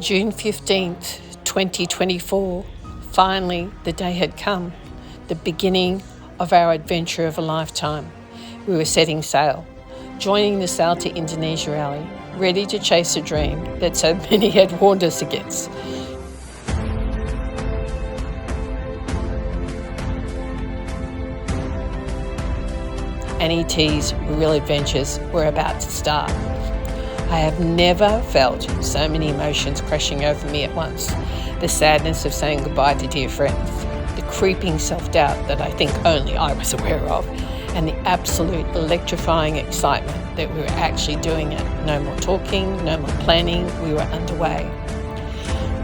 June 15th, 2024. Finally, the day had come, the beginning of our adventure of a lifetime. We were setting sail, joining the sail to Indonesia, Airlie, ready to chase a dream that so many had warned us against. NET's real adventures were about to start. I have never felt so many emotions crashing over me at once. The sadness of saying goodbye to dear friends, the creeping self-doubt that I think only I was aware of, and the absolute electrifying excitement that we were actually doing it. No more talking, no more planning, we were underway.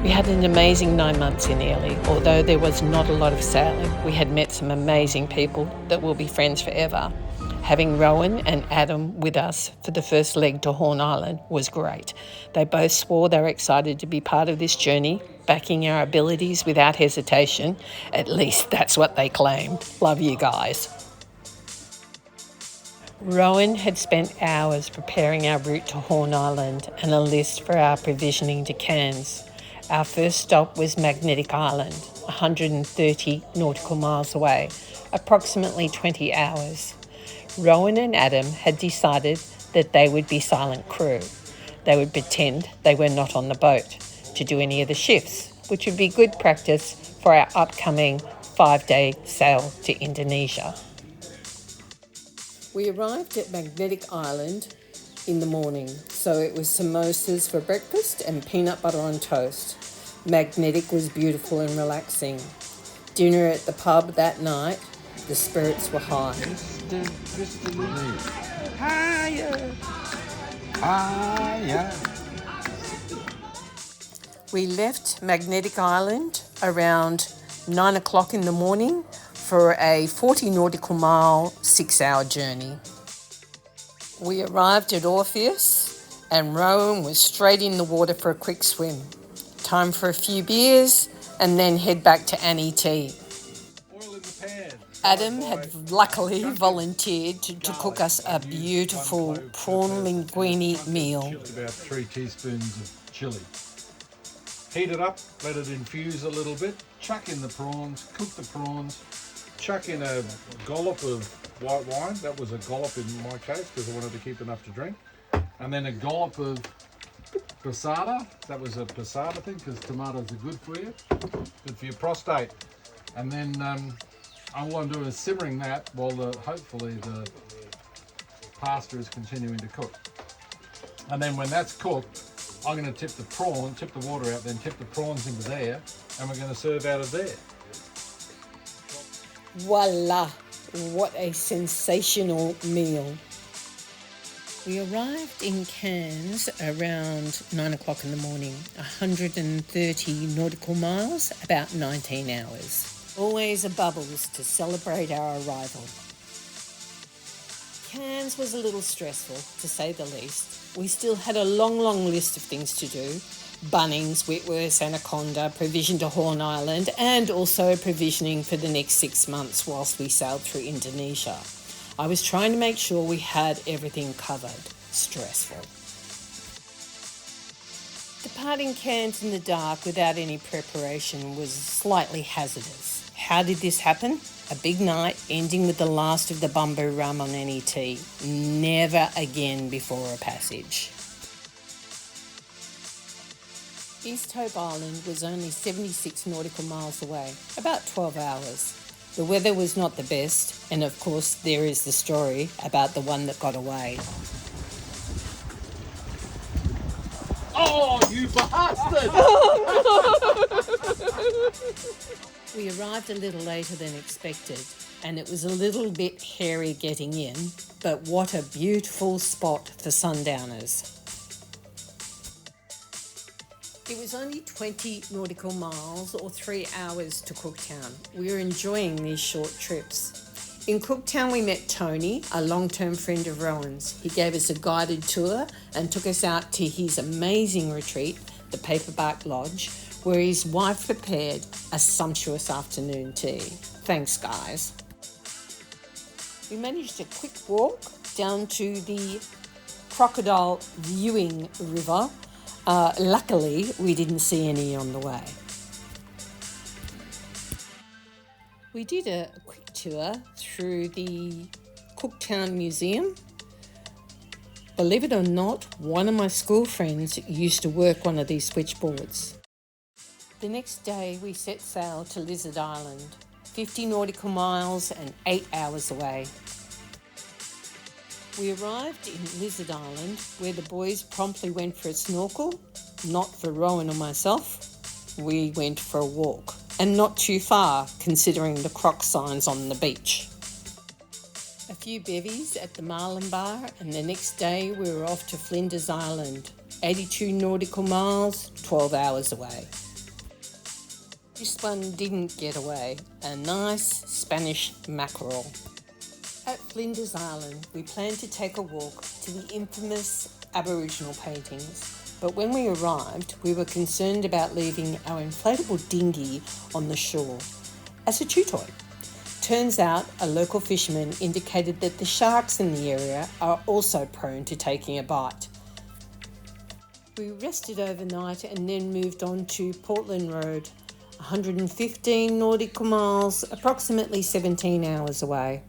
We had an amazing 9 months in Airlie. Although there was not a lot of sailing, we had met some amazing people that will be friends forever. Having Rowan and Adam with us for the first leg to Horn Island was great. They both swore they were excited to be part of this journey, backing our abilities without hesitation. At least that's what they claimed. Love you guys. Rowan had spent hours preparing our route to Horn Island and a list for our provisioning to Cairns. Our first stop was Magnetic Island, 130 nautical miles away, approximately 20 hours. Rowan and Adam had decided that they would be silent crew. They would pretend they were not on the boat to do any of the shifts, which would be good practice for our upcoming 5-day sail to Indonesia. We arrived at Magnetic Island in the morning, so it was samosas for breakfast and peanut butter on toast. Magnetic was beautiful and relaxing. Dinner at the pub that night, the spirits were high. Higher. Higher. We left Magnetic Island around 9 o'clock in the morning for a 40 nautical mile, 6-hour journey. We arrived at Orpheus and Rowan was straight in the water for a quick swim. Time for a few beers and then head back to NET. Oil in the pan. Adam had luckily volunteered to cook us a beautiful prawn linguine meal. Just about 3 teaspoons of chilli. Heat it up, let it infuse a little bit, chuck in the prawns, cook the prawns, chuck in a dollop of white wine. That was a dollop in my case because I wanted to keep enough to drink. And then a dollop of passata. That was a passata thing because tomatoes are good for you, good for your prostate. And then all I'm doing is simmering that while hopefully the pasta is continuing to cook. And then when that's cooked, I'm going to tip the water out, then tip the prawns into there, and we're going to serve out of there. Voila! What a sensational meal. We arrived in Cairns around 9 o'clock in the morning, 130 nautical miles, about 19 hours. Always a bubbles to celebrate our arrival. Cairns was a little stressful, to say the least. We still had a long list of things to do. Bunnings, Whitworth, Anaconda, provision to Horn Island, and also provisioning for the next 6 months whilst we sailed through Indonesia. I was trying to make sure we had everything covered. Stressful. Departing Cairns in the dark without any preparation was slightly hazardous. How did this happen? A big night ending with the last of the bamboo rum on NET. Never again before a passage. East Hope Island was only 76 nautical miles away, about 12 hours. The weather was not the best, and of course there is the story about the one that got away. Oh, you bastard! We arrived a little later than expected, and it was a little bit hairy getting in, but what a beautiful spot for sundowners. It was only 20 nautical miles or 3 hours to Cooktown. We were enjoying these short trips. In Cooktown we met Tony, a long-term friend of Rowan's. He gave us a guided tour and took us out to his amazing retreat, the Paperbark Lodge, where his wife prepared a sumptuous afternoon tea. Thanks, guys. We managed a quick walk down to the Crocodile Viewing River Luckily, we didn't see any on the way. We did a quick tour through the Cooktown Museum. Believe it or not, one of my school friends used to work one of these switchboards. The next day we set sail to Lizard Island, 50 nautical miles and 8 hours away. We arrived in Lizard Island, where the boys promptly went for a snorkel. Not for Rowan or myself. We went for a walk, and not too far considering the croc signs on the beach. A few bevies at the Marlin Bar, and the next day we were off to Flinders Island, 82 nautical miles, 12 hours away. This one didn't get away, a nice Spanish mackerel. At Flinders Island, we planned to take a walk to the infamous Aboriginal paintings, but when we arrived, we were concerned about leaving our inflatable dinghy on the shore as a chew toy. Turns out a local fisherman indicated that the sharks in the area are also prone to taking a bite. We rested overnight and then moved on to Portland Road, 115 nautical miles, approximately 17 hours away.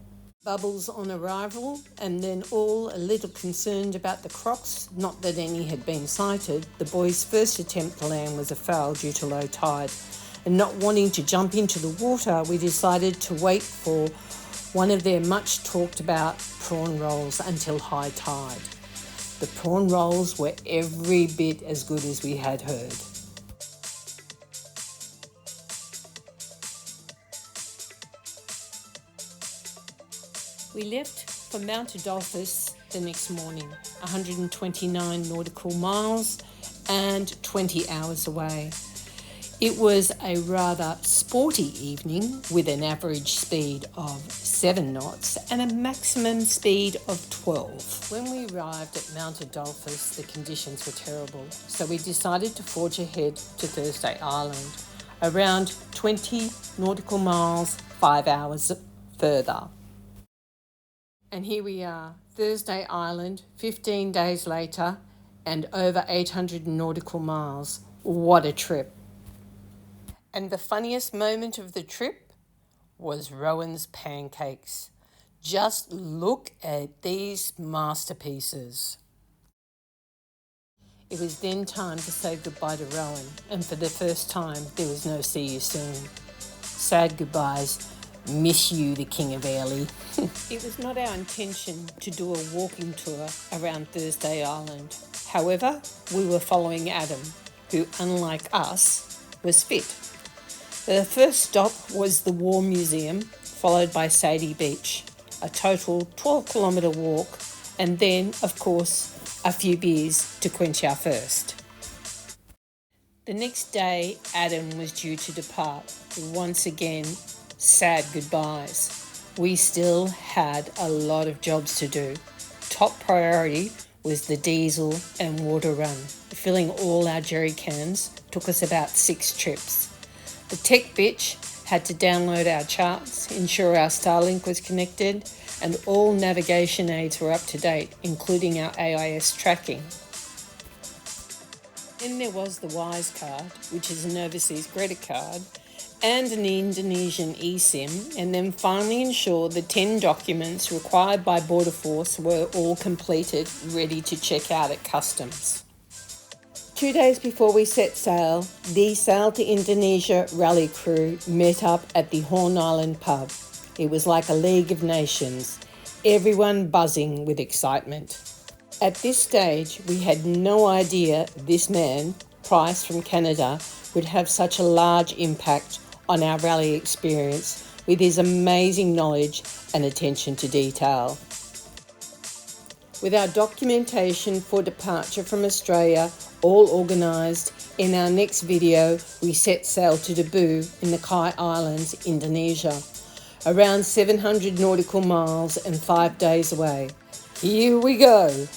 Bubbles on arrival, and then all a little concerned about the crocs, not that any had been sighted. The boys' first attempt to land was a fail due to low tide, and not wanting to jump into the water, we decided to wait for one of their much talked about prawn rolls until high tide. The prawn rolls were every bit as good as we had heard. We left for Mount Adolphus the next morning, 129 nautical miles and 20 hours away. It was a rather sporty evening with an average speed of 7 knots and a maximum speed of 12. When we arrived at Mount Adolphus, the conditions were terrible, so we decided to forge ahead to Thursday Island, around 20 nautical miles, 5 hours further. And here we are, Thursday Island, 15 days later, and over 800 nautical miles. What a trip. And the funniest moment of the trip was Rowan's pancakes. Just look at these masterpieces. It was then time to say goodbye to Rowan, and for the first time, there was no see you soon. Sad goodbyes. Miss you, the King of Airlie. It was not our intention to do a walking tour around Thursday Island. However, we were following Adam, who, unlike us, was fit. The first stop was the War Museum, followed by Sadie Beach, a total 12-kilometre walk, and then, of course, a few beers to quench our thirst. The next day, Adam was due to depart. Once again, sad goodbyes. We still had a lot of jobs to do. Top priority was the diesel and water run. Filling all our jerry cans took us about 6 trips. The tech bitch had to download our charts, ensure our Starlink was connected, and all navigation aids were up to date, including our AIS tracking. Then there was the Wise card, which is an overseas credit card, and an Indonesian eSIM, and then finally ensure the 10 documents required by Border Force were all completed, ready to check out at customs. 2 days before we set sail, the Sail to Indonesia rally crew met up at the Horn Island pub. It was like a League of Nations, everyone buzzing with excitement. At this stage, we had no idea this man, Price from Canada, would have such a large impact on our rally experience with his amazing knowledge and attention to detail. With our documentation for departure from Australia all organised, in our next video we set sail to Debu in the Kai Islands, Indonesia, around 700 nautical miles and 5 days away. Here we go!